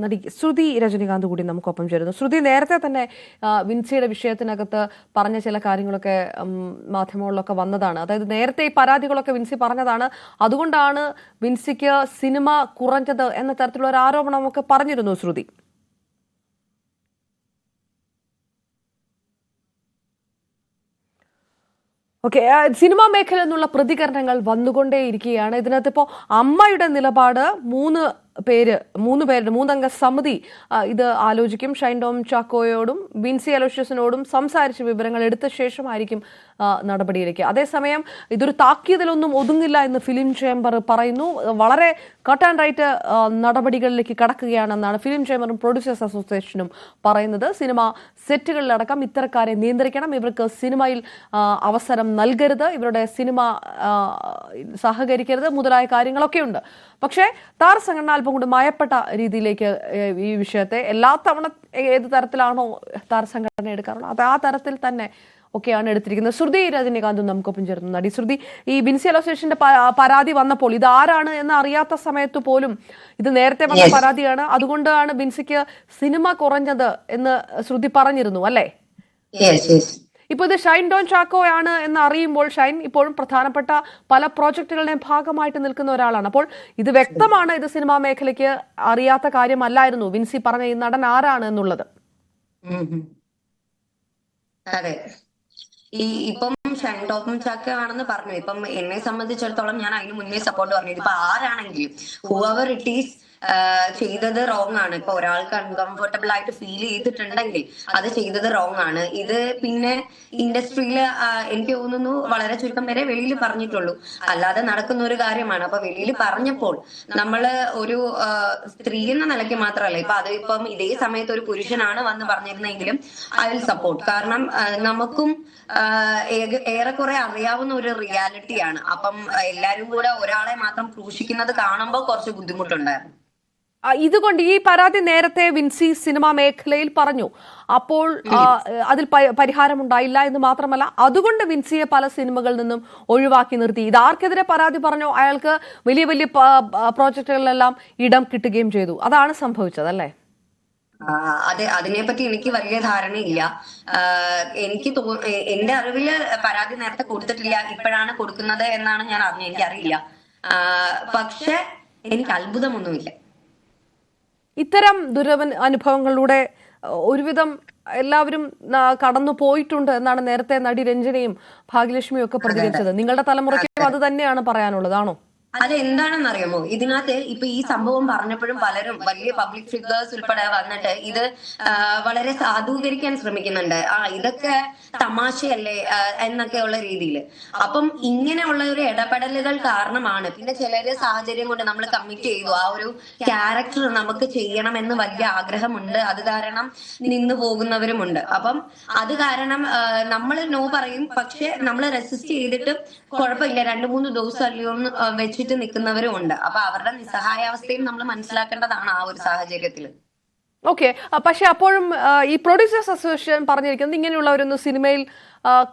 നടി ശ്രുതി രജനികാന്ത് കൂടി നമുക്കൊപ്പം ചേരുന്നു. ശ്രുതി, നേരത്തെ തന്നെ വിൻസിയുടെ വിഷയത്തിനകത്ത് പറഞ്ഞ ചില കാര്യങ്ങളൊക്കെ മാധ്യമങ്ങളിലൊക്കെ വന്നതാണ്. അതായത് നേരത്തെ ഈ പരാതികളൊക്കെ വിൻസി പറഞ്ഞതാണ്, അതുകൊണ്ടാണ് വിൻസിക്ക് സിനിമ കുറഞ്ഞത് എന്ന തരത്തിലുള്ള ഒരു ആരോപണമൊക്കെ പറഞ്ഞിരുന്നു ശ്രുതി. ഓക്കെ, സിനിമാ മേഖല എന്നുള്ള പ്രതികരണങ്ങൾ വന്നുകൊണ്ടേയിരിക്കുകയാണ്. ഇതിനകത്ത് ഇപ്പോൾ അമ്മയുടെ നിലപാട് മൂന്നംഗ സമിതി ഇത് ആലോചിക്കും. ഷൈൻ ടോം ചാക്കോയോടും വിൻസി അലോഷ്യസിനോടും സംസാരിച്ച് വിവരങ്ങൾ എടുത്ത ശേഷമായിരിക്കും നടപടിയിലേക്ക്. അതേസമയം ഇതൊരു താക്കീതിലൊന്നും ഒതുങ്ങില്ല എന്ന് ഫിലിം ചേംബർ പറയുന്നു. വളരെ കട്ട് ആൻഡ് റൈറ്റ് നടപടികളിലേക്ക് കടക്കുകയാണെന്നാണ് ഫിലിം ചേംബറും പ്രൊഡ്യൂസേഴ്സ് അസോസിയേഷനും പറയുന്നത്. സിനിമ സെറ്റുകളിലടക്കം ഇത്തരക്കാരെ നിയന്ത്രിക്കണം, ഇവർക്ക് സിനിമയിൽ അവസരം നൽകരുത്, ഇവരുടെ സിനിമ സഹകരിക്കരുത് മുതലായ കാര്യങ്ങളൊക്കെയുണ്ട്. പക്ഷേ താരസംഘടന അല്പം കൂടി മയപ്പെട്ട രീതിയിലേക്ക് ഈ വിഷയത്തെ എല്ലാ തവണ ഏത് തരത്തിലാണോ താരസംഘടന എടുക്കാറുള്ളത് അത് ആ തരത്തിൽ തന്നെ ഒക്കെയാണ് എടുത്തിരിക്കുന്നത്. ശ്രുതി രജനികാന്തും നമുക്കൊപ്പം ചേർന്നു. നടി ശ്രുതി, ഈ വിൻസി അലോസിയേഷന്റെ പരാതി വന്നപ്പോൾ ഇത് ആരാണ് എന്ന് അറിയാത്ത സമയത്ത് പോലും ഇത് നേരത്തെ വന്ന പരാതിയാണ്, അതുകൊണ്ടാണ് വിൻസിക്ക് സിനിമ കുറഞ്ഞത് എന്ന് ശ്രുതി പറഞ്ഞിരുന്നു അല്ലേ? ഇപ്പൊ ഇത് ഷൈൻ ടോം ചാക്കോ ആണ് എന്ന് അറിയുമ്പോൾ ഷൈൻ ഇപ്പോഴും പ്രധാനപ്പെട്ട പല പ്രോജക്റ്റുകളുടെയും ഭാഗമായിട്ട് നിൽക്കുന്ന ഒരാളാണ്. അപ്പോൾ ഇത് വ്യക്തമാണ്, ഇത് സിനിമാ മേഖലയ്ക്ക് അറിയാത്ത കാര്യമല്ലായിരുന്നു വിൻസി പറഞ്ഞ ഈ നടൻ ആരാണ് എന്നുള്ളത്. അതെ, ഇപ്പം ഷൈൻ ടോം ചാക്കോ ആണെന്ന് പറഞ്ഞു. ഇപ്പം എന്നെ സംബന്ധിച്ചിടത്തോളം ഞാൻ അതിന് മുന്നേ സപ്പോർട്ട് പറഞ്ഞു. ഇപ്പൊ ആരാണെങ്കിലും ഹൂവർ ഇറ്റ് ഈസ് ചെയ്തത് റോങ് ആണ്. ഇപ്പൊ ഒരാൾക്ക് അൺകംഫർട്ടബിൾ ആയിട്ട് ഫീൽ ചെയ്തിട്ടുണ്ടെങ്കിൽ അത് ചെയ്തത് റോങ് ആണ്. ഇത് പിന്നെ ഇൻഡസ്ട്രിയിൽ എനിക്ക് തോന്നുന്നു വളരെ ചുരുക്കം വരെ വെളിയിൽ പറഞ്ഞിട്ടുള്ളൂ, അല്ലാതെ നടക്കുന്ന ഒരു കാര്യമാണ്. അപ്പൊ വെളിയിൽ പറഞ്ഞപ്പോൾ നമ്മള് ഒരു സ്ത്രീ എന്ന നിലയ്ക്ക് മാത്രമല്ല, ഇപ്പം ഇതേ സമയത്ത് ഒരു പുരുഷനാണ് വന്ന് പറഞ്ഞിരുന്നെങ്കിലും ഐ വിൽ സപ്പോർട്ട്. കാരണം നമുക്കും ഏറെക്കുറെ അറിയാവുന്ന ഒരു റിയാലിറ്റിയാണ്. അപ്പം എല്ലാരും കൂടെ ഒരാളെ മാത്രം ക്രൂശിക്കുന്നത് കാണുമ്പോൾ കുറച്ച് ബുദ്ധിമുട്ടുണ്ടായിരുന്നു. ഇതുകൊണ്ട് ഈ പരാതി നേരത്തെ വിൻസി സിനിമാ മേഖലയിൽ പറഞ്ഞു, അപ്പോൾ അതിൽ പരിഹാരം ഉണ്ടായില്ല എന്ന് മാത്രമല്ല അതുകൊണ്ട് വിൻസിയെ പല സിനിമകളിൽ നിന്നും ഒഴിവാക്കി നിർത്തി. ഇത് ആർക്കെതിരെ പരാതി പറഞ്ഞോ അയാൾക്ക് വലിയ വലിയ പ്രോജക്റ്റുകളിലെല്ലാം ഇടം കിട്ടുകയും ചെയ്തു. അതാണ് സംഭവിച്ചത് അല്ലേ? അതെ, അതിനെപ്പറ്റി എനിക്ക് വലിയ ധാരണയില്ല. എനിക്ക് എന്റെ അറിവില് പരാതി നേരത്തെ കൊടുത്തിട്ടില്ല, ഇപ്പോഴാണ് കൊടുക്കുന്നത് എന്നാണ് ഞാൻ അറിഞ്ഞത്. എനിക്കറിയില്ല, പക്ഷെ എനിക്ക് അത്ഭുതമൊന്നുമില്ല. ഇത്തരം അനുഭവങ്ങളിലൂടെ ഒരുവിധം എല്ലാവരും കടന്നു പോയിട്ടുണ്ട് എന്നാണ് നേരത്തെ നടി രഞ്ജനയും ഭാഗ്യലക്ഷ്മിയും ഒക്കെ പ്രതികരിച്ചത്. നിങ്ങളുടെ തലമുറയ്ക്കും അത് തന്നെയാണ് പറയാനുള്ളതാണോ? അതെന്താണെന്ന് അറിയാമോ, ഇതിനകത്ത് ഇപ്പൊ ഈ സംഭവം പറഞ്ഞപ്പോഴും പലരും വലിയ പബ്ലിക് ഫിഗേഴ്സ് ഉൾപ്പെടെ വന്നിട്ട് ഇത് വളരെ സാധൂകരിക്കാൻ ശ്രമിക്കുന്നുണ്ട്. ഇതൊക്കെ തമാശയല്ലേ എന്നൊക്കെയുള്ള രീതിയിൽ. അപ്പം ഇങ്ങനെയുള്ള ഒരു ഇടപെടലുകൾ കാരണമാണ് പിന്നെ ചിലര് സാഹചര്യം കൊണ്ട് നമ്മൾ കമ്മിറ്റ് ചെയ്തു, ആ ഒരു ക്യാരക്ടർ നമുക്ക് ചെയ്യണമെന്ന് വലിയ ആഗ്രഹമുണ്ട്, അത് കാരണം നിന്നു പോകുന്നവരുമുണ്ട്. അപ്പം അത് കാരണം നമ്മൾ നോ പറയും, പക്ഷെ നമ്മൾ റെസിസ്റ്റ് ചെയ്തിട്ട് കുഴപ്പമില്ല 2-3 ദിവസം അല്ലയോ വെച്ച് നിൽക്കുന്നവരും ഉണ്ട്. അപ്പൊ അവരുടെ നിസ്സഹായാവസ്ഥയും നമ്മൾ മനസ്സിലാക്കേണ്ടതാണ് ആ ഒരു സാഹചര്യത്തിൽ. ഓക്കെ, പക്ഷെ അപ്പോഴും ഈ പ്രൊഡ്യൂസേഴ്സ് അസോസിയേഷൻ പറഞ്ഞിരിക്കുന്നത് ഇങ്ങനെയുള്ളവരൊന്നും സിനിമയിൽ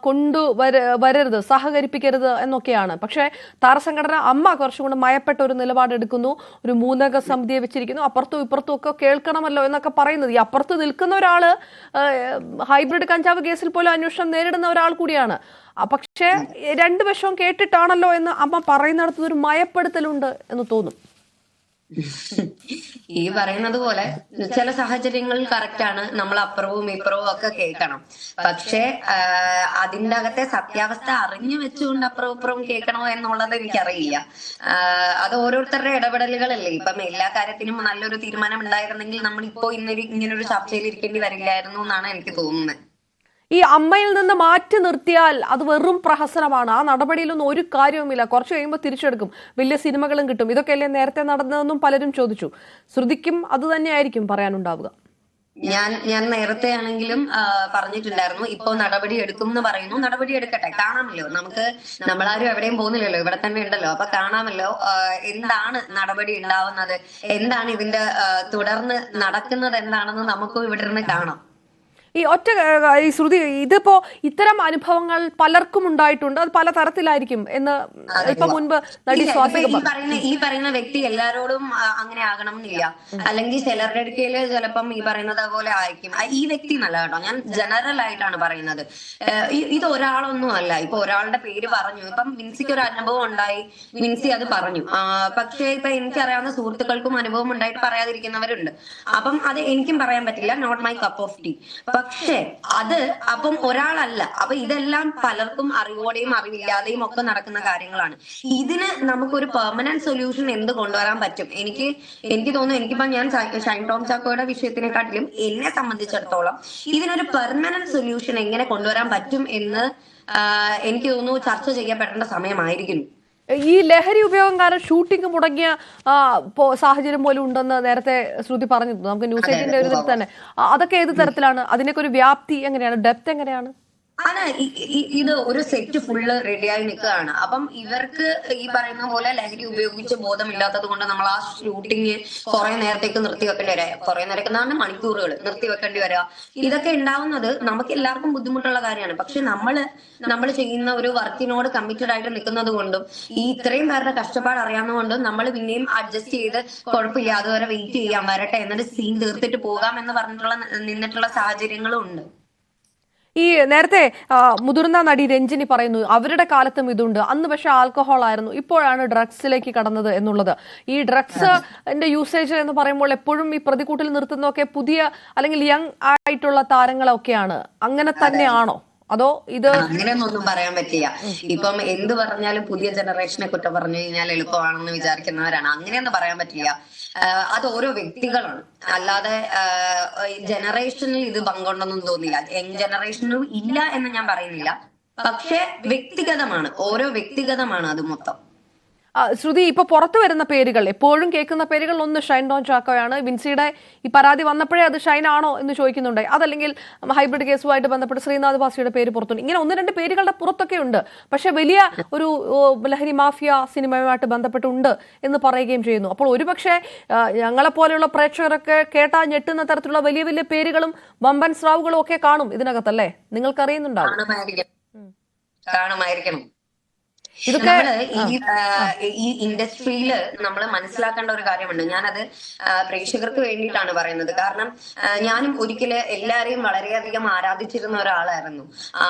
കൊണ്ടുവരരുത്, സഹകരിപ്പിക്കരുത് എന്നൊക്കെയാണ്. പക്ഷേ താരസംഘടന അമ്മ കുറച്ചുകൂടെ മയപ്പെട്ട ഒരു നിലപാടെടുക്കുന്നു, ഒരു 3 സമിതിയെ വെച്ചിരിക്കുന്നു, അപ്പുറത്തും ഇപ്പുറത്തും ഒക്കെ കേൾക്കണമല്ലോ എന്നൊക്കെ പറയുന്നത്. ഈ അപ്പുറത്ത് നിൽക്കുന്ന ഒരാള് ഹൈബ്രിഡ് കഞ്ചാവ് കേസിൽ പോലും അന്വേഷണം നേരിടുന്ന ഒരാൾ കൂടിയാണ്. പക്ഷേ 2 വശവും കേട്ടിട്ടാണല്ലോ എന്ന് അമ്മ പറയുന്നിടത്ത് ഒരു മയപ്പെടുത്തലുണ്ട് എന്ന് തോന്നും. ഈ പറയുന്നത് പോലെ ചില സാഹചര്യങ്ങളിൽ കറക്റ്റ് ആണ്, നമ്മൾ അപ്പുറവും ഇപ്പുറവും ഒക്കെ കേൾക്കണം. പക്ഷെ അതിൻ്റെ അകത്തെ സത്യാവസ്ഥ അറിഞ്ഞു വെച്ചുകൊണ്ട് അപ്പുറവും ഇപ്പുറവും കേൾക്കണോ എന്നുള്ളത് എനിക്കറിയില്ല. അത് ഓരോരുത്തരുടെ ഇടപെടലുകളല്ലേ. ഇപ്പം എല്ലാ കാര്യത്തിനും നല്ലൊരു തീരുമാനം ഉണ്ടായിരുന്നെങ്കിൽ നമ്മളിപ്പോ ഇങ്ങനൊരു ചർച്ചയിൽ ഇരിക്കേണ്ടി വരില്ലായിരുന്നു എന്നാണ് എനിക്ക് തോന്നുന്നത്. ഈ അമ്മയിൽ നിന്ന് മാറ്റി നിർത്തിയാൽ അത് വെറും പ്രഹസനമാണ്. ആ നടപടിയിലൊന്നും ഒരു കാര്യവുമില്ല. കുറച്ച് കഴിയുമ്പോൾ തിരിച്ചെടുക്കും, വലിയ സിനിമകളും കിട്ടും. ഇതൊക്കെയല്ലേ നേരത്തെ നടന്നതെന്നും പലരും ചോദിച്ചു. ശ്രുതിക്കും അത് തന്നെയായിരിക്കും പറയാനുണ്ടാവുക. ഞാൻ നേരത്തെ ആണെങ്കിലും പറഞ്ഞിട്ടുണ്ടായിരുന്നു, ഇപ്പൊ നടപടി എടുക്കും എന്ന് പറയുന്നു. നടപടി എടുക്കട്ടെ, കാണാമല്ലോ. നമ്മളാരും എവിടെയും പോകുന്നില്ലല്ലോ, ഇവിടെ തന്നെ ഉണ്ടല്ലോ. അപ്പൊ കാണാമല്ലോ എന്താണ് നടപടി ഉണ്ടാവുന്നത്, എന്താണ് ഇതിന്റെ തുടർന്ന് നടക്കുന്നത് എന്താണെന്ന് നമുക്കും ഇവിടെ നിന്ന് കാണാം. ഈ ഈ ശ്രുതി ഇതിപ്പോ ഇത്തരം അനുഭവങ്ങൾ പലർക്കും ഉണ്ടായിട്ടുണ്ട്, അത് പല തരത്തിലായിരിക്കും എന്ന് ഇപ്പൊ മുൻപ് നടി സ്വാസിക ഈ പറയുന്ന വ്യക്തി എല്ലാരോടും അങ്ങനെ ആകണം എന്നില്ല. അല്ലെങ്കിൽ ചിലരുടെ അടുക്കല് ചിലപ്പം ഈ പറയുന്നത് പോലെ ആയിരിക്കും. ഈ വ്യക്തി നല്ല കേട്ടോ, ഞാൻ ജനറൽ ആയിട്ടാണ് പറയുന്നത്. ഇത് ഒരാളൊന്നും അല്ല. ഇപ്പൊ ഒരാളുടെ പേര് പറഞ്ഞു, ഇപ്പം വിൻസിക്ക് ഒരു അനുഭവം ഉണ്ടായി, വിൻസി അത് പറഞ്ഞു. പക്ഷേ ഇപ്പൊ എനിക്കറിയാവുന്ന സുഹൃത്തുക്കൾക്കും അനുഭവം ഉണ്ടായിട്ട് പറയാതിരിക്കുന്നവരുണ്ട്. അപ്പം അത് എനിക്കും പറയാൻ പറ്റില്ല, not my cup of tea. പക്ഷേ അത് അപ്പം ഒരാളല്ല. അപ്പൊ ഇതെല്ലാം പലർക്കും അറിവോടെയും അറിവില്ലാതെയും ഒക്കെ നടക്കുന്ന കാര്യങ്ങളാണ്. ഇതിന് നമുക്കൊരു പെർമനന്റ് സൊല്യൂഷൻ എന്ത് കൊണ്ടുവരാൻ പറ്റും? എനിക്ക് തോന്നുന്നു, എനിക്കിപ്പോ ഞാൻ ഷൈൻ ടോം ചാക്കോയുടെ വിഷയത്തിനെക്കാട്ടിലും എന്നെ സംബന്ധിച്ചിടത്തോളം ഇതിനൊരു പെർമനന്റ് സൊല്യൂഷൻ എങ്ങനെ കൊണ്ടുവരാൻ പറ്റും എന്ന് എനിക്ക് തോന്നുന്നു ചർച്ച ചെയ്യപ്പെടേണ്ട സമയമായിരിക്കുന്നു. ഈ ലഹരി ഉപയോഗം കാരണം ഷൂട്ടിംഗ് മുടങ്ങിയ സാഹചര്യം പോലും ഉണ്ടെന്ന് നേരത്തെ ശ്രുതി പറഞ്ഞിരുന്നു. നമുക്ക് ന്യൂസ് 8ന്റെ ഒരു ഇതിൽ തന്നെ അതൊക്കെ ഏത് തരത്തിലാണ്? അതിനൊക്കെ ഒരു വ്യാപ്തി എങ്ങനെയാണ്, ഡെപ്ത് എങ്ങനെയാണ്? ആണ് ഇത് ഒരു സെറ്റ് ഫുള്ള് റെഡിയായി നിൽക്കുകയാണ്. അപ്പം ഇവർക്ക് ഈ പറയുന്ന പോലെ ലഹരി ഉപയോഗിച്ച് ബോധമില്ലാത്തത് കൊണ്ട് നമ്മൾ ആ ഷൂട്ടിങ് കുറെ നേരത്തേക്ക് നിർത്തി വെക്കേണ്ടി വരിക, കുറെ നേരത്തേക്ക് മണിക്കൂറുകൾ നിർത്തി വെക്കേണ്ടി വരിക. ഇതൊക്കെ ഉണ്ടാവുന്നത് നമുക്ക് എല്ലാവർക്കും ബുദ്ധിമുട്ടുള്ള കാര്യമാണ്. പക്ഷെ നമ്മൾ ചെയ്യുന്ന ഒരു വർക്കിനോട് കമ്മിറ്റഡ് ആയിട്ട് നിൽക്കുന്നത് കൊണ്ടും ഈ ഇത്രയും പേരുടെ കഷ്ടപ്പാട് അറിയാവുന്നതുകൊണ്ടും നമ്മൾ പിന്നെയും അഡ്ജസ്റ്റ് ചെയ്ത് കുഴപ്പമില്ല, അതുവരെ വെയിറ്റ് ചെയ്യാൻ വരട്ടെ എന്നിട്ട് സീൻ തീർത്തിട്ട് പോകാം എന്ന് നിന്നിട്ടുള്ള സാഹചര്യങ്ങളും ഉണ്ട്. ഈ നേരത്തെ മുതിർന്ന നടി രഞ്ജിനി പറയുന്നു അവരുടെ കാലത്തും ഇതുണ്ട്, അന്ന് പക്ഷെ ആൽക്കഹോൾ ആയിരുന്നു, ഇപ്പോഴാണ് ഡ്രഗ്സിലേക്ക് കടന്നത് എന്നുള്ളത്. ഈ ഡ്രഗ്സിന്റെ യൂസേജ് എന്ന് പറയുമ്പോൾ എപ്പോഴും ഈ പ്രതികൂട്ടിൽ നിർത്തുന്നതൊക്കെ പുതിയ അല്ലെങ്കിൽ യങ് ആയിട്ടുള്ള താരങ്ങളൊക്കെയാണ്. അങ്ങനെ തന്നെയാണോ, അതോ ഇത്? അങ്ങനെയൊന്നും പറയാൻ പറ്റില്ല. ഇപ്പം എന്ത് പറഞ്ഞാലും പുതിയ ജനറേഷനെ കുറ്റം പറഞ്ഞു കഴിഞ്ഞാൽ എളുപ്പമാണെന്ന് വിചാരിക്കുന്നവരാണ്. അങ്ങനെയൊന്നും പറയാൻ പറ്റില്ല. അത് ഓരോ വ്യക്തികളാണ്, അല്ലാതെ ജനറേഷനിൽ ഇത് പങ്കുണ്ടെന്നും തോന്നില്ല. യങ് ജനറേഷനും ഇല്ല എന്ന് ഞാൻ പറയുന്നില്ല. പക്ഷെ വ്യക്തിഗതമാണ്, ഓരോ വ്യക്തിഗതമാണ് അത് മൊത്തം. ശ്രുതി, ഇപ്പൊ പുറത്തു വരുന്ന പേരുകൾ, എപ്പോഴും കേൾക്കുന്ന പേരുകൾ, ഒന്ന് ഷൈൻ ടോം ചാക്കോയാണ്. വിൻസിയുടെ ഈ പരാതി വന്നപ്പോഴേ അത് ഷൈൻ ആണോ എന്ന് ചോദിക്കുന്നുണ്ട്. അതല്ലെങ്കിൽ ഹൈബ്രിഡ് കേസുമായിട്ട് ബന്ധപ്പെട്ട് ശ്രീനാഥ് ഭാസിയുടെ പേര് പുറത്തുണ്ട്. ഇങ്ങനെ ഒന്ന് രണ്ട് പേരുകളുടെ പുറത്തൊക്കെ ഉണ്ട്. പക്ഷെ വലിയ ഒരു ലഹരി മാഫിയ സിനിമയുമായിട്ട് ബന്ധപ്പെട്ടുണ്ട് എന്ന് പറയുകയും ചെയ്യുന്നു. അപ്പോൾ ഒരുപക്ഷെ ഞങ്ങളെപ്പോലെയുള്ള പ്രേക്ഷകരൊക്കെ കേട്ടാ ഞെട്ടുന്ന തരത്തിലുള്ള വലിയ വലിയ പേരുകളും വമ്പൻ സ്രാവുകളും ഒക്കെ കാണും ഇതിനകത്തല്ലേ? നിങ്ങൾക്ക് അറിയുന്നുണ്ടാവും. കാണുമായിരിക്കണം. ഇതൊക്കെ ഈ ഇൻഡസ്ട്രിയില് നമ്മൾ മനസ്സിലാക്കേണ്ട ഒരു കാര്യമുണ്ട്. ഞാനത് പ്രേക്ഷകർക്ക് വേണ്ടിയിട്ടാണ് പറയുന്നത്. കാരണം ഞാനും ഒരിക്കല് എല്ലാരെയും വളരെയധികം ആരാധിച്ചിരുന്ന ഒരാളായിരുന്നു.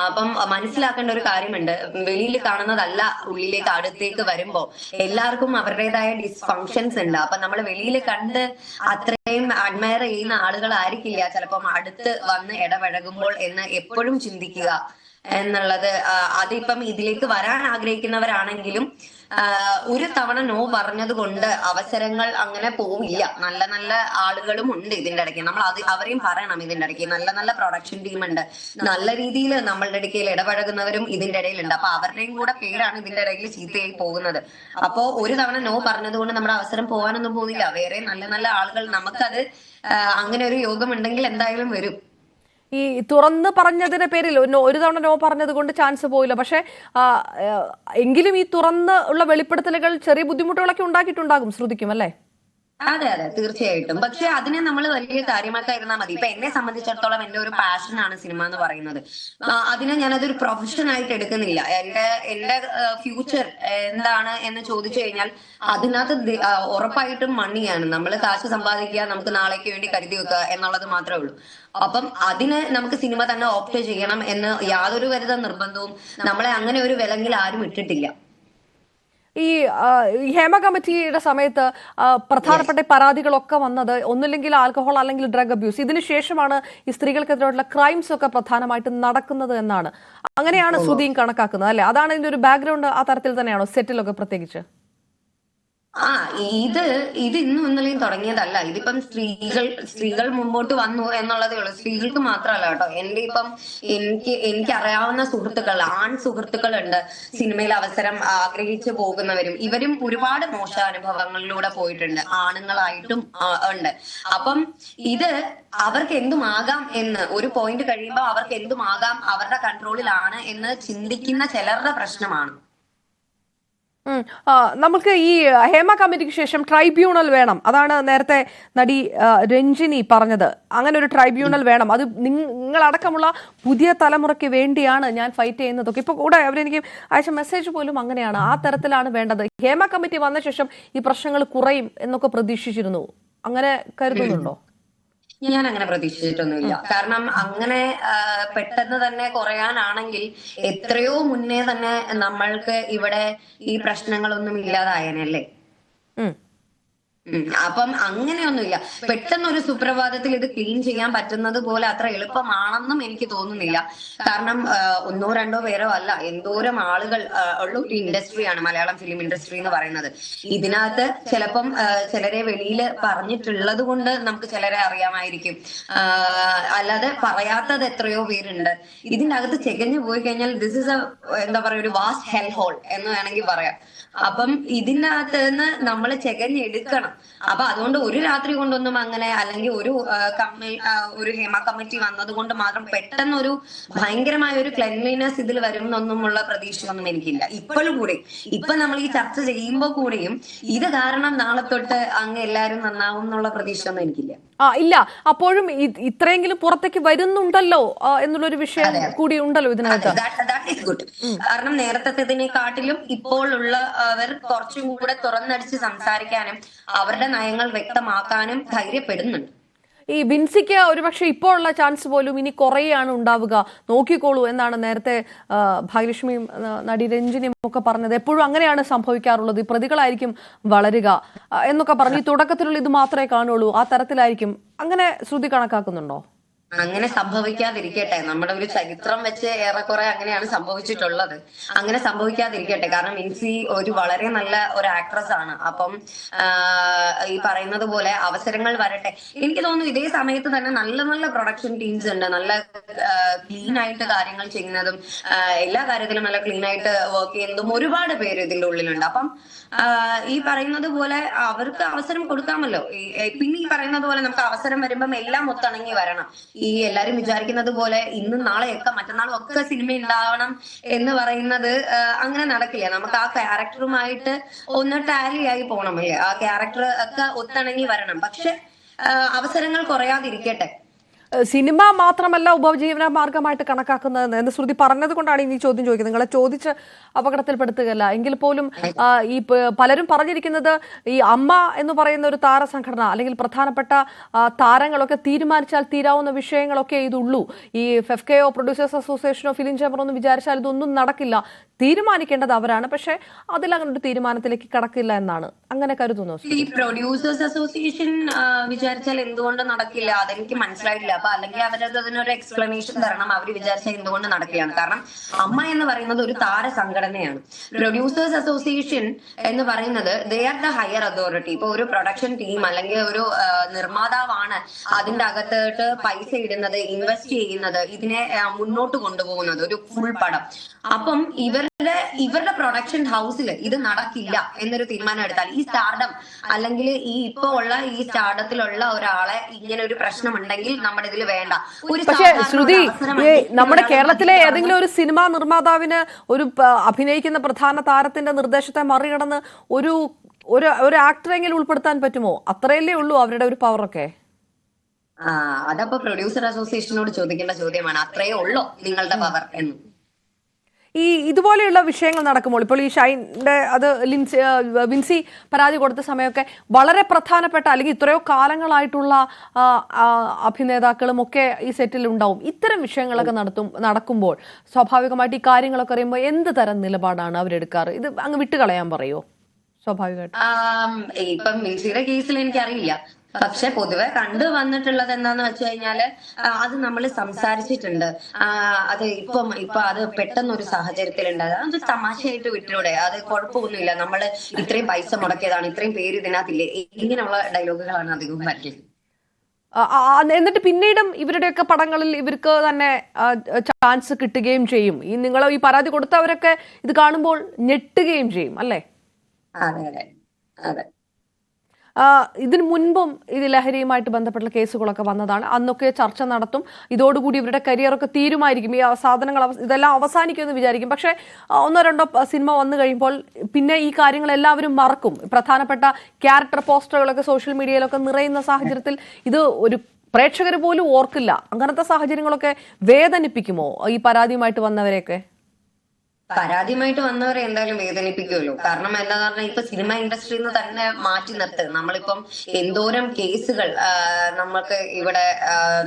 അപ്പം മനസ്സിലാക്കേണ്ട ഒരു കാര്യമുണ്ട്, വെളിയിൽ കാണുന്നതല്ല ഉള്ളിലേക്ക് അടുത്തേക്ക് വരുമ്പോ എല്ലാവർക്കും അവരുടേതായ ഡിസ്ഫങ്ഷൻസ് ഉണ്ട്. അപ്പൊ നമ്മൾ വെളിയിൽ കണ്ട് അത്രയും അഡ്മയർ ചെയ്യുന്ന ആളുകളായിരിക്കില്ല ചിലപ്പം അടുത്ത് വന്ന് ഇടപഴകുമ്പോൾ എന്ന് എപ്പോഴും ചിന്തിക്കുക എന്നുള്ളത്. അതിപ്പം ഇതിലേക്ക് വരാൻ ആഗ്രഹിക്കുന്നവരാണെങ്കിലും ഒരു തവണ നോ പറഞ്ഞത് കൊണ്ട് അവസരങ്ങൾ അങ്ങനെ പോവില്ല. നല്ല നല്ല ആളുകളും ഉണ്ട് ഇതിന്റെ ഇടയ്ക്ക്. നമ്മൾ അവരെയും പറയണം. ഇതിന്റെ ഇടയ്ക്ക് നല്ല നല്ല പ്രൊഡക്ഷൻ ടീം ഉണ്ട്, നല്ല രീതിയിൽ നമ്മളുടെ ഇടയ്ക്ക് ഇടപഴകുന്നവരും ഇതിന്റെ ഇടയിലുണ്ട്. അപ്പൊ അവരുടെയും കൂടെ പേരാണ് ഇതിന്റെ ഇടയിൽ ചീത്തയായി പോകുന്നത്. അപ്പോ ഒരു തവണ നോ പറഞ്ഞത് കൊണ്ട് നമ്മുടെ അവസരം പോകാനൊന്നും പോകുന്നില്ല. വേറെ നല്ല നല്ല ആളുകൾ, നമുക്കത് അങ്ങനെ ഒരു യോഗം ഉണ്ടെങ്കിൽ എന്തായാലും വരും. ഈ തുറന്ന് പറഞ്ഞതിന്റെ പേരിൽ ഒരു തവണ നോ പറഞ്ഞത് കൊണ്ട് ചാൻസ് പോയില്ല. പക്ഷെ എങ്കിലും ഈ തുറന്ന് ഉള്ള വെളിപ്പെടുത്തലുകൾ ചെറിയ ബുദ്ധിമുട്ടുകളൊക്കെ ഉണ്ടാക്കിയിട്ടുണ്ടാകും ശ്രുതിക്കും, അല്ലേ? അതെ തീർച്ചയായിട്ടും. പക്ഷെ അതിനെ നമ്മൾ വലിയ കാര്യമാക്കായിരുന്നാൽ മതി. ഇപ്പൊ എന്നെ സംബന്ധിച്ചിടത്തോളം എന്റെ ഒരു പാഷനാണ് സിനിമ എന്ന് പറയുന്നത്. അതിനെ ഞാനതൊരു പ്രൊഫഷൻ ആയിട്ട് എടുക്കുന്നില്ല. എന്റെ ഫ്യൂച്ചർ എന്താണ് എന്ന് ചോദിച്ചു കഴിഞ്ഞാൽ അതിനകത്ത് ഉറപ്പായിട്ടും മണിയാണ്. നമ്മൾ കാശ് സമ്പാദിക്കുക, നമുക്ക് നാളേക്ക് വേണ്ടി കരുതി വെക്കുക എന്നുള്ളത് മാത്രമേ ഉള്ളൂ. അപ്പം അതിന് നമുക്ക് സിനിമ തന്നെ ഓപ്റ്റ് ചെയ്യണം എന്ന് യാതൊരു വിധ നിർബന്ധവും നമ്മളെ അങ്ങനെ ഒരു വിലങ്ങിൽ ആരും ഇട്ടിട്ടില്ല. ഈ ഹേമ കമ്മിറ്റിയുടെ സമയത്ത് പ്രധാനപ്പെട്ട പരാതികളൊക്കെ വന്നത് ഒന്നില്ലെങ്കിൽ ആൽക്കഹോൾ അല്ലെങ്കിൽ ഡ്രഗ് അബ്യൂസ്, ഇതിനു ശേഷമാണ് ഈ സ്ത്രീകൾക്കെതിരെയുള്ള ക്രൈംസ് ഒക്കെ പ്രധാനമായിട്ടും നടക്കുന്നത് എന്നാണ്. അങ്ങനെയാണ് ശ്രുതിയും കണക്കാക്കുന്നത്, അല്ലെ? അതാണ് ഇതിന്റെ ഒരു ബാക്ക്ഗ്രൗണ്ട്. ആ തരത്തിൽ തന്നെയാണോ സെറ്റിലൊക്കെ പ്രത്യേകിച്ച്? ഇത് ഇന്നും ഇന്നലെയും തുടങ്ങിയതല്ല. ഇതിപ്പം സ്ത്രീകൾ മുമ്പോട്ട് വന്നു എന്നുള്ളതേ ഉള്ളൂ. സ്ത്രീകൾക്ക് മാത്രമല്ല കേട്ടോ. എനിക്ക് അറിയാവുന്ന ആൺ സുഹൃത്തുക്കളുണ്ട്, സിനിമയിൽ അവസരം ആഗ്രഹിച്ചു പോകുന്നവരും. ഇവരും ഒരുപാട് മോശാനുഭവങ്ങളിലൂടെ പോയിട്ടുണ്ട്, ആണുങ്ങളായിട്ടും ഉണ്ട്. അപ്പം ഇത് അവർക്ക് എന്തുമാകാം എന്ന് ഒരു പോയിന്റ് കഴിയുമ്പോൾ അവർക്ക് എന്തുമാകാം, അവരുടെ കൺട്രോളിലാണ് എന്ന് ചിന്തിക്കുന്ന ചിലരുടെ പ്രശ്നമാണ്. നമുക്ക് ഈ ഹേമ കമ്മിറ്റിക്ക് ശേഷം ട്രൈബ്യൂണൽ വേണം, അതാണ് നേരത്തെ നടി രഞ്ജിനി പറഞ്ഞത്. അങ്ങനെ ഒരു ട്രൈബ്യൂണൽ വേണം, അത് നിങ്ങളടക്കമുള്ള പുതിയ തലമുറയ്ക്ക് വേണ്ടിയാണ് ഞാൻ ഫൈറ്റ് ചെയ്യുന്നതൊക്കെ. ഇപ്പൊ കൂടെ അവരെനിക്ക് അയച്ച മെസ്സേജ് പോലും അങ്ങനെയാണ്, ആ തരത്തിലാണ് വേണ്ടത്. ഹേമ കമ്മിറ്റി വന്ന ശേഷം ഈ പ്രശ്നങ്ങൾ കുറയും എന്നൊക്കെ പ്രതീക്ഷിച്ചിരുന്നു, അങ്ങനെ കരുതുന്നുണ്ടോ? ഞാൻ അങ്ങനെ പ്രതീക്ഷിച്ചിട്ടൊന്നുമില്ല. കാരണം അങ്ങനെ പെട്ടെന്ന് തന്നെ കുറയാനാണെങ്കിൽ എത്രയോ മുന്നേ തന്നെ നമ്മൾക്ക് ഇവിടെ ഈ പ്രശ്നങ്ങളൊന്നും ഇല്ലാതായനല്ലേ. അപ്പം അങ്ങനെയൊന്നുമില്ല. പെട്ടെന്ന് ഒരു സുപ്രഭാതത്തിൽ ഇത് ക്ലീൻ ചെയ്യാൻ പറ്റുന്നത് പോലെ അത്ര എളുപ്പമാണെന്നും എനിക്ക് തോന്നുന്നില്ല. കാരണം ഒന്നോ രണ്ടോ പേരോ അല്ല, എന്തോരം ആളുകൾ ഉള്ള ഒരു ഇൻഡസ്ട്രിയാണ് മലയാളം ഫിലിം ഇൻഡസ്ട്രി എന്ന് പറയുന്നത്. ഇതിനകത്ത് ചിലപ്പം ചിലരെ വെളിയിൽ പറഞ്ഞിട്ടുള്ളത് കൊണ്ട് നമുക്ക് ചിലരെ അറിയാമായിരിക്കും, അല്ലാതെ പറയാത്തത് എത്രയോ പേരുണ്ട്. ഇതിന്റെ അകത്ത് ചെകഞ്ഞു പോയി കഴിഞ്ഞാൽ ദിസ് ഇസ് എന്താ പറയുക, ഒരു വാസ്റ്റ് ഹെൽ ഹോൾ എന്ന് വേണമെങ്കിൽ പറയാം. അപ്പം ഇതിന്റെ അകത്ത് നിന്ന് നമ്മൾ ചെകഞ്ഞെടുക്കണം. അപ്പൊ അതുകൊണ്ട് ഒരു രാത്രി കൊണ്ടൊന്നും അങ്ങനെ, അല്ലെങ്കിൽ ഒരു ഹേമ കമ്മിറ്റി വന്നത് കൊണ്ട് മാത്രം പെട്ടെന്ന് ഒരു ഭയങ്കരമായ ഒരു ക്ലെൻലിനെസ് ഇതിൽ വരും എന്നൊന്നുമുള്ള പ്രതീക്ഷയൊന്നും എനിക്കില്ല. ഇപ്പോഴും കൂടി ഇപ്പൊ നമ്മൾ ഈ ചർച്ച ചെയ്യുമ്പോൾ കൂടിയും ഇത് കാരണം നാളെ തൊട്ട് അങ്ങ് എല്ലാവരും നന്നാവും എന്നുള്ള പ്രതീക്ഷയൊന്നും എനിക്കില്ല. ഇല്ല, അപ്പോഴും ഇത്രയെങ്കിലും പുറത്തേക്ക് വരുന്നുണ്ടല്ലോ എന്നുള്ളൊരു വിഷയം കൂടി ഉണ്ടല്ലോ ഇതിനകത്ത്. കാരണം നേരത്തേതിനെക്കാട്ടിലും ഇപ്പോൾ ഉള്ളവർ കുറച്ചും കൂടെ തുറന്നടിച്ച് സംസാരിക്കാനും അവരുടെ നയങ്ങൾ വ്യക്തമാക്കാനും ധൈര്യപ്പെടുന്നുണ്ട്. ഈ ബിൻസിക്ക് ഒരുപക്ഷെ ഇപ്പോൾ ഉള്ള ചാൻസ് പോലും ഇനി കുറയാണ് ഉണ്ടാവുക, നോക്കിക്കോളൂ എന്നാണ് നേരത്തെ ഭാഗ്യലക്ഷ്മിയും നടി രഞ്ജിനിയും ഒക്കെ പറഞ്ഞത്. എപ്പോഴും അങ്ങനെയാണ് സംഭവിക്കാറുള്ളത്, ഈ പ്രതികളായിരിക്കും വളരുക എന്നൊക്കെ പറഞ്ഞ് ഈ തുടക്കത്തിലുള്ള ഇത് മാത്രമേ കാണുള്ളൂ, ആ തരത്തിലായിരിക്കും. അങ്ങനെ ശ്രുതി കണക്കാക്കുന്നുണ്ടോ? അങ്ങനെ സംഭവിക്കാതിരിക്കട്ടെ. നമ്മുടെ ഒരു ചരിത്രം വെച്ച് ഏറെക്കുറെ അങ്ങനെയാണ് സംഭവിച്ചിട്ടുള്ളത്. അങ്ങനെ സംഭവിക്കാതിരിക്കട്ടെ. കാരണം മിൻസി ഒരു വളരെ നല്ല ഒരു ആക്ട്രസ് ആണ്. അപ്പം ഈ പറയുന്നത് പോലെ അവസരങ്ങൾ വരട്ടെ. എനിക്ക് തോന്നുന്നു ഇതേ സമയത്ത് തന്നെ നല്ല നല്ല പ്രൊഡക്ഷൻ ടീംസ് ഉണ്ട്, നല്ല ക്ലീൻ ആയിട്ട് കാര്യങ്ങൾ ചെയ്യുന്നതും എല്ലാ കാര്യത്തിലും നല്ല ക്ലീൻ ആയിട്ട് വർക്ക് ചെയ്യുന്നതും ഒരുപാട് പേര് ഇതിന്റെ ഉള്ളിലുണ്ട്. അപ്പം ഈ പറയുന്നത് പോലെ അവർക്ക് അവസരം കൊടുക്കാമല്ലോ. പിന്നെ ഈ പറയുന്നത് പോലെ നമുക്ക് അവസരം വരുമ്പം എല്ലാം ഒത്തിണങ്ങി വരണം. ഈ എല്ലാരും വിചാരിക്കുന്നത് പോലെ ഇന്നും നാളെയൊക്കെ മറ്റന്നാളും ഒക്കെ സിനിമ ഉണ്ടാവണം എന്ന് പറയുന്നത് അങ്ങനെ നടക്കില്ല. നമുക്ക് ആ ക്യാരക്ടറുമായിട്ട് ഒന്ന് ടാലി ആയി പോകണമല്ലേ, ആ ക്യാരക്ടർ ഒക്കെ ഒത്തിണങ്ങി വരണം. പക്ഷെ അവസരങ്ങൾ കുറയാതിരിക്കട്ടെ. സിനിമ മാത്രമല്ല ഉപജീവന മാർഗമായിട്ട് കണക്കാക്കുന്നത് എന്ന് ശ്രുതി പറഞ്ഞത് കൊണ്ടാണ് ഇനി ചോദ്യം ചോദിക്കുന്നത്. നിങ്ങളെ ചോദിച്ച് അപകടത്തിൽപ്പെടുത്തുകയല്ല, എങ്കിൽ പോലും ഈ പലരും പറഞ്ഞിരിക്കുന്നത് ഈ അമ്മ എന്ന് പറയുന്ന ഒരു താരസംഘടന അല്ലെങ്കിൽ പ്രധാനപ്പെട്ട താരങ്ങളൊക്കെ തീരുമാനിച്ചാൽ തീരാവുന്ന വിഷയങ്ങളൊക്കെ ഇതുള്ളൂ. ഈ ഫെഫ്കെയോ പ്രൊഡ്യൂസേഴ്സ് അസോസിയേഷനോ ഫിലിം ചേംബറോ ഒന്നും വിചാരിച്ചാൽ ഇതൊന്നും നടക്കില്ല, തീരുമാനിക്കേണ്ടത് അവരാണ്. പക്ഷെ അതിലങ്ങനെ ഒരു തീരുമാനത്തിലേക്ക് കടക്കില്ല എന്നാണ്, അങ്ങനെ കരുതുന്നു. ഈ പ്രൊഡ്യൂസേഴ്സ് അസോസിയേഷൻ വിചാരിച്ചാൽ എന്തുകൊണ്ട് നടക്കില്ല അതെനിക്ക് മനസ്സിലായിട്ടില്ല. അപ്പൊ അല്ലെങ്കിൽ അവരത് അതിനൊരു എക്സ്പ്ലനേഷൻ തരണം. അവർ വിചാരിച്ചാൽ എന്തുകൊണ്ട് നടക്കുകയാണ്. കാരണം അമ്മ എന്ന് പറയുന്നത് ഒരു താര സംഘടനയാണ്. പ്രൊഡ്യൂസേഴ്സ് അസോസിയേഷൻ എന്ന് പറയുന്നത് they are the higher authority. ഇപ്പൊ ഒരു പ്രൊഡക്ഷൻ ടീം അല്ലെങ്കിൽ ഒരു നിർമ്മാതാവാണ് അതിന്റെ അകത്തോട്ട് പൈസ ഇടുന്നത്, ഇൻവെസ്റ്റ് ചെയ്യുന്നത്, ഇതിനെ മുന്നോട്ട് കൊണ്ടുപോകുന്നത്, ഒരു ഫുൾ പടം. അപ്പം ഇവരുടെ പ്രൊഡക്ഷൻ ഹൗസിൽ ഇത് നടക്കില്ല എന്നൊരു തീരുമാനം എടുത്താൽ ഈ സ്റ്റാർഡം അല്ലെങ്കിൽ ഈ ഇപ്പൊ ഉള്ള ഈ സ്റ്റാർഡത്തിലുള്ള ഒരാളെ ഇങ്ങനെ ഒരു പ്രശ്നമുണ്ടെങ്കിൽ നമ്മുടെ ഇതിൽ വേണ്ട. പക്ഷേ ശ്രുതി, നമ്മുടെ കേരളത്തിലെ ഏതെങ്കിലും ഒരു സിനിമാ നിർമ്മാതാവിന് ഒരു അഭിനയിക്കുന്ന പ്രധാന താരത്തിന്റെ നിർദ്ദേശത്തെ മറികടന്ന് ഒരു ഒരു ആക്ടറെങ്കിലും ഉൾപ്പെടുത്താൻ പറ്റുമോ? അത്രയല്ലേ ഉള്ളൂ അവരുടെ ഒരു പവറൊക്കെ. അതപ്പോ പ്രൊഡ്യൂസർ അസോസിയേഷനോട് ചോദിക്കേണ്ട ചോദ്യമാണ്, അത്രയേ ഉള്ളൂ നിങ്ങളുടെ പവർ എന്ന്. ഈ ഇതുപോലെയുള്ള വിഷയങ്ങൾ നടക്കുമ്പോൾ ഇപ്പോൾ ഈ ഷൈൻ്റെ അത് വിൻസി പരാതി കൊടുത്ത സമയമൊക്കെ വളരെ പ്രധാനപ്പെട്ട അല്ലെങ്കിൽ ഇത്രയോ കാലങ്ങളായിട്ടുള്ള അഭിനേതാക്കളും ഒക്കെ ഈ സെറ്റിൽ ഉണ്ടാവും. ഇത്തരം വിഷയങ്ങളൊക്കെ നടക്കുമ്പോൾ സ്വാഭാവികമായിട്ട് ഈ കാര്യങ്ങളൊക്കെ അറിയുമ്പോൾ എന്ത് തരം നിലപാടാണ് അവരെടുക്കാറ്? ഇത് അങ്ങ് വിട്ടുകളയാൻ പറയുമോ? സ്വാഭാവികമായിട്ട് ഇപ്പം വിൻസിയുടെ കേസിൽ എനിക്കറിയില്ല. പക്ഷെ പൊതുവെ കണ്ടു വന്നിട്ടുള്ളത് എന്താന്ന് വെച്ച് കഴിഞ്ഞാല് അത് നമ്മൾ സംസാരിച്ചിട്ടുണ്ട്. അത് ഇപ്പൊ അത് പെട്ടെന്നൊരു സാഹചര്യത്തിലുണ്ട്. അത് തമാശയായിട്ട് വിട്ടൂടെ, അത് കുഴപ്പമൊന്നുമില്ല. നമ്മള് ഇത്രയും പൈസ മുടക്കിയതാണ്, ഇത്രയും പേര് ഇതിനകത്തില്ലേ, ഇങ്ങനെയുള്ള ഡയലോഗുകളാണ് അധികവും വരുന്നത്. എന്നിട്ട് പിന്നീടും ഇവരുടെയൊക്കെ പടങ്ങളിൽ ഇവർക്ക് തന്നെ ചാൻസ് കിട്ടുകയും ചെയ്യും. ഈ നിങ്ങൾ ഈ പരാതി കൊടുത്തവരൊക്കെ ഇത് കാണുമ്പോൾ ഞെട്ടുകയും ചെയ്യും അല്ലേ? അതെ അതെ അതെ. ഇതിനു മുൻപും ഇത് ലഹരിയുമായിട്ട് ബന്ധപ്പെട്ട കേസുകളൊക്കെ വന്നതാണ്. അന്നൊക്കെ ചർച്ച നടത്തും, ഇതോടുകൂടി ഇവരുടെ കരിയറൊക്കെ തീരുമായിരിക്കും, ഈ സാധനങ്ങൾ ഇതെല്ലാം അവസാനിക്കുമെന്ന് വിചാരിക്കും. പക്ഷേ ഒന്നോ രണ്ടോ സിനിമ വന്നു കഴിയുമ്പോൾ പിന്നെ ഈ കാര്യങ്ങൾ എല്ലാവരും മറക്കും. പ്രധാനപ്പെട്ട ക്യാരക്ടർ പോസ്റ്ററുകളൊക്കെ സോഷ്യൽ മീഡിയയിലൊക്കെ നിറയുന്ന സാഹചര്യത്തിൽ ഇത് ഒരു പ്രേക്ഷകർ പോലും ഓർക്കില്ല. അങ്ങനത്തെ സാഹചര്യങ്ങളൊക്കെ വേദനിപ്പിക്കുമോ ഈ പരാതിയുമായിട്ട് വന്നവരെയൊക്കെ? പരാതിയുമായിട്ട് വന്നവരെ എന്തായാലും വേദനിപ്പിക്കുമല്ലോ. കാരണം എന്താന്ന് പറഞ്ഞാൽ ഇപ്പൊ സിനിമ ഇൻഡസ്ട്രിയിൽ നിന്ന് തന്നെ മാറ്റി നിർത്തുക. നമ്മളിപ്പം എന്തോരം കേസുകൾ നമുക്ക് ഇവിടെ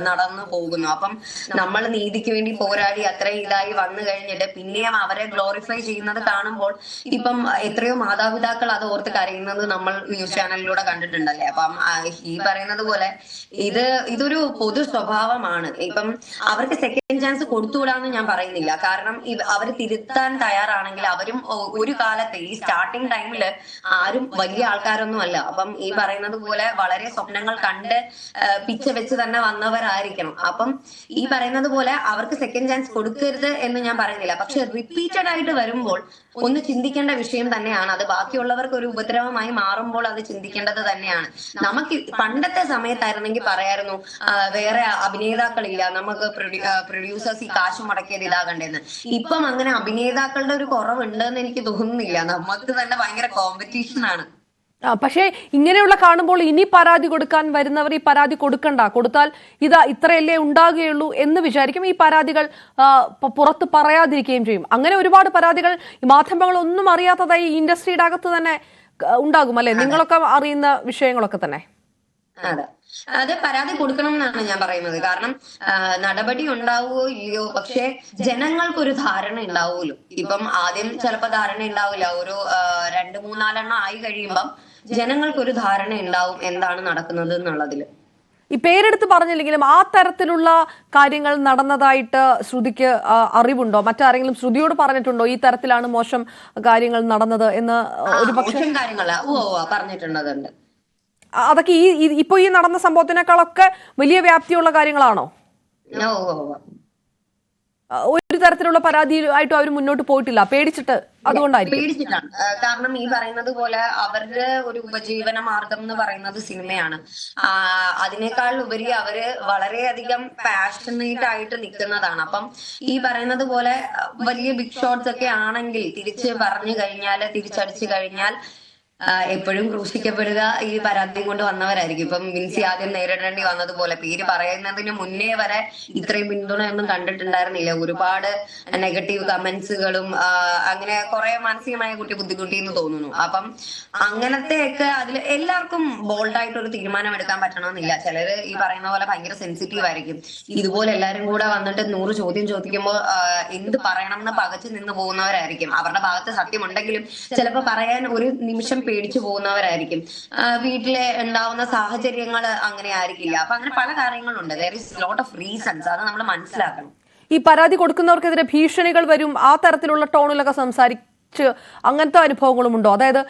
നടന്നു പോകുന്നു. അപ്പം നമ്മൾ നീതിക്ക് വേണ്ടി പോരാടി അത്രയും ഇതായി വന്നു കഴിഞ്ഞിട്ട് പിന്നെയും അവരെ ഗ്ലോറിഫൈ ചെയ്യുന്നത് കാണുമ്പോൾ ഇപ്പം എത്രയോ മാതാപിതാക്കൾ അത് ഓർത്ത് കരയുന്നത് നമ്മൾ ന്യൂസ് ചാനലിലൂടെ കണ്ടിട്ടുണ്ടല്ലേ. അപ്പം ഈ പറയുന്നത് പോലെ ഇതൊരു പൊതു സ്വഭാവമാണ്. ഇപ്പം അവർക്ക് സെക്കൻഡ് ചാൻസ് കൊടുത്തുകൂടാന്ന് ഞാൻ പറയുന്നില്ല. കാരണം അവർ തിരുത്താൻ തയ്യാറാണെങ്കിൽ അവരും ഒരു കാലത്ത് ഈ സ്റ്റാർട്ടിങ് ടൈമില് ആരും വലിയ ആൾക്കാരൊന്നും അല്ല. അപ്പം ഈ പറയുന്നത് പോലെ വളരെ സ്വപ്നങ്ങൾ കണ്ട് പിച്ച വെച്ച് തന്നെ വന്നവരായിരിക്കണം. അപ്പം ഈ പറയുന്നത് പോലെ അവർക്ക് സെക്കൻഡ് ചാൻസ് കൊടുക്കരുത് എന്ന് ഞാൻ പറയുന്നില്ല. പക്ഷെ റിപ്പീറ്റഡ് ആയിട്ട് വരുമ്പോൾ ഒന്ന് ചിന്തിക്കേണ്ട വിഷയം തന്നെയാണ്. അത് ബാക്കിയുള്ളവർക്ക് ഒരു ഉപദ്രവമായി മാറുമ്പോൾ അത് ചിന്തിക്കേണ്ടത് തന്നെയാണ്. നമുക്ക് പണ്ടത്തെ സമയത്തായിരുന്നെങ്കിൽ പറയായിരുന്നു വേറെ അഭിനേതാക്കളില്ല, നമുക്ക് പ്രൊഡ്യൂസേഴ്സ് ഈ കാശ് മുടക്കിയത് ഇതാകണ്ടെന്ന്. ഇപ്പം അങ്ങനെ അഭിനേതാക്കളുടെ ഒരു കുറവുണ്ടെന്ന് എനിക്ക് തോന്നുന്നില്ല. നമുക്ക് തന്നെ ഭയങ്കര കോമ്പറ്റീഷൻ ആണ്. പക്ഷേ ഇങ്ങനെയുള്ള കാണുമ്പോൾ ഇനി പരാതി കൊടുക്കാൻ വരുന്നവർ ഈ പരാതി കൊടുത്താൽ ഇത്രയല്ലേ ഉണ്ടാകുകയുള്ളൂ എന്ന് വിചാരിക്കും. ഈ പരാതികൾ പുറത്ത് പറയാതിരിക്കുകയും ചെയ്യും. അങ്ങനെ ഒരുപാട് പരാതികൾ ഈ മാധ്യമങ്ങൾ ഒന്നും അറിയാത്തതായി ഈ ഇൻഡസ്ട്രിയുടെ അകത്ത് തന്നെ ഉണ്ടാകും അല്ലെ? നിങ്ങളൊക്കെ അറിയുന്ന വിഷയങ്ങളൊക്കെ തന്നെ. അതെ, അത് പരാതി കൊടുക്കണം എന്നാണ് ഞാൻ പറയുന്നത്. കാരണം നടപടി ഉണ്ടാവുകയോ ഇല്ലയോ, പക്ഷെ ജനങ്ങൾക്കൊരു ധാരണ ഉണ്ടാവുമല്ലോ. ഇപ്പം ആദ്യം ചിലപ്പോ ധാരണ ഉണ്ടാവില്ല. ഒരു 2-3-4 ആയി കഴിയുമ്പം ജനങ്ങൾക്കൊരു ധാരണ ഉണ്ടാവും എന്താണ് നടക്കുന്നത് എന്നുള്ളതില്. ഈ പേരെടുത്ത് പറഞ്ഞില്ലെങ്കിലും ആ തരത്തിലുള്ള കാര്യങ്ങൾ നടന്നതായിട്ട് ശ്രുതിക്ക് അറിവുണ്ടോ? മറ്റാരെങ്കിലും ശ്രുതിയോട് പറഞ്ഞിട്ടുണ്ടോ ഈ തരത്തിലാണ് മോശം കാര്യങ്ങൾ നടന്നത് എന്ന്? ഒരു പക്ഷേ കാര്യങ്ങളാ പറഞ്ഞിട്ടുണ്ടതുണ്ട്. അതൊക്കെ ഇപ്പൊ ഈ നടന്ന സംഭവത്തിനേക്കാളൊക്കെ വലിയ വ്യാപ്തിയുള്ള കാര്യങ്ങളാണോ? ഒരു തരത്തിലുള്ള പരാതിയായിട്ടും അവർ മുന്നോട്ട് പോയിട്ടില്ല, പേടിച്ചിട്ട്. അതുകൊണ്ടായിരിക്കും പേടിച്ചിട്ടാണ്. കാരണം ഈ പറയുന്നത് പോലെ അവരുടെ ഒരു ഉപജീവന മാർഗം എന്ന് പറയുന്നത് സിനിമയാണ്. അതിനേക്കാൾ ഉപരി അവര് വളരെയധികം പാഷനേറ്റ് ആയിട്ട് നിൽക്കുന്നതാണ്. അപ്പം ഈ പറയുന്നത് പോലെ വലിയ ബിഗ് ഷോട്ട്സ് ഒക്കെ ആണെങ്കിൽ തിരിച്ചടിച്ചു കഴിഞ്ഞാൽ എപ്പോഴും ക്രൂശിക്കപ്പെടുക ഈ പരാതി കൊണ്ട് വന്നവരായിരിക്കും. ഇപ്പം വിൻസി ആദ്യം നേരിടേണ്ടി വന്നതുപോലെ പേര് പറയുന്നതിന് മുന്നേ വരെ ഇത്രയും പിന്തുണയൊന്നും കണ്ടിട്ടുണ്ടായിരുന്നില്ല. ഒരുപാട് നെഗറ്റീവ് കമന്റ്സുകളും അങ്ങനെ കുറെ മാനസികമായ ബുദ്ധിമുട്ടി എന്ന് തോന്നുന്നു. അപ്പം അങ്ങനത്തെയൊക്കെ അതിൽ എല്ലാവർക്കും ബോൾഡായിട്ട് ഒരു തീരുമാനം എടുക്കാൻ പറ്റണമെന്നില്ല. ചിലര് ഈ പറയുന്ന പോലെ ഭയങ്കര സെൻസിറ്റീവ് ആയിരിക്കും. ഇതുപോലെ എല്ലാരും കൂടെ വന്നിട്ട് 100 ചോദ്യം ചോദിക്കുമ്പോൾ എന്ത് പറയണം എന്ന് പകച്ചു നിന്ന് പോകുന്നവരായിരിക്കും. അവരുടെ ഭാഗത്ത് സത്യമുണ്ടെങ്കിലും ചിലപ്പോൾ പറയാൻ ഒരു നിമിഷം പേടിച്ചു പോകുന്നവരായിരിക്കും. വീട്ടിലെ ഉണ്ടാവുന്ന സാഹചര്യങ്ങൾ അങ്ങനെ ആയിരിക്കില്ല. അപ്പൊ അങ്ങനെ പല കാര്യങ്ങളുണ്ട്. There is lot of reasons. അത് നമ്മൾ മനസ്സിലാക്കണം. ഈ പരാതി കൊടുക്കുന്നവർക്കെതിരെ ഭീഷണികൾ വരും, ആ തരത്തിലുള്ള ടോണിലൊക്കെ സംസാരിച്ച് അങ്ങനത്തെ അനുഭവങ്ങളും ഉണ്ടോ? അതായത്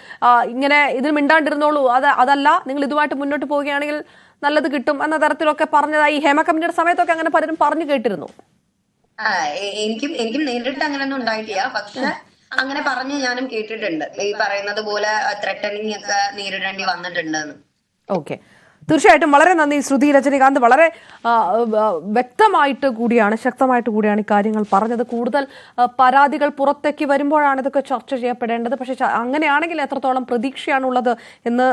ഇങ്ങനെ ഇതിന് മിണ്ടാണ്ടിരുന്നോളൂ, അതല്ല നിങ്ങൾ ഇതുമായിട്ട് മുന്നോട്ട് പോവുകയാണെങ്കിൽ നല്ലത് കിട്ടും എന്ന തരത്തിലൊക്കെ പറഞ്ഞതായി ഹേമ കമ്മിറ്റിയുടെ സമയത്തൊക്കെ അങ്ങനെ പലരും പറഞ്ഞു കേട്ടിരുന്നു. എനിക്കും നേരിട്ട് അങ്ങനെയൊന്നും ഉണ്ടായിട്ടില്ല. പക്ഷെ അങ്ങനെ പറഞ്ഞ് ഞാനും കേട്ടിട്ടുണ്ട്. ഈ പറയുന്നത് പോലെ ത്രെട്ടനിങ് ഒക്കെ നേരിടേണ്ടി വന്നിട്ടുണ്ടെന്ന്. ഓക്കെ, തീർച്ചയായിട്ടും വളരെ നന്ദി ശ്രുതി രജനികാന്ത്. വളരെ വ്യക്തമായിട്ട് കൂടിയാണ്, ശക്തമായിട്ട് കൂടിയാണ് ഈ കാര്യങ്ങൾ പറഞ്ഞത്. കൂടുതൽ പരാതികൾ പുറത്തേക്ക് വരുമ്പോഴാണ് ഇതൊക്കെ ചർച്ച ചെയ്യപ്പെടേണ്ടത്. പക്ഷേ അങ്ങനെയാണെങ്കിൽ എത്രത്തോളം പ്രതീക്ഷയാണുള്ളത് എന്ന്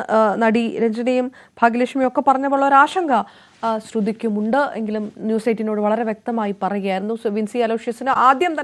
നടി രഞ്ജനയും ഭാഗ്യലക്ഷ്മിയും ഒക്കെ പറഞ്ഞപ്പോൾ ഒരാശങ്ക ശ്രുതിക്കുമുണ്ട്. എങ്കിലും ന്യൂസ് 18നോട് വളരെ വ്യക്തമായി പറയുകയായിരുന്നു. വിൻസി അലോഷ്യസിന് ആദ്യം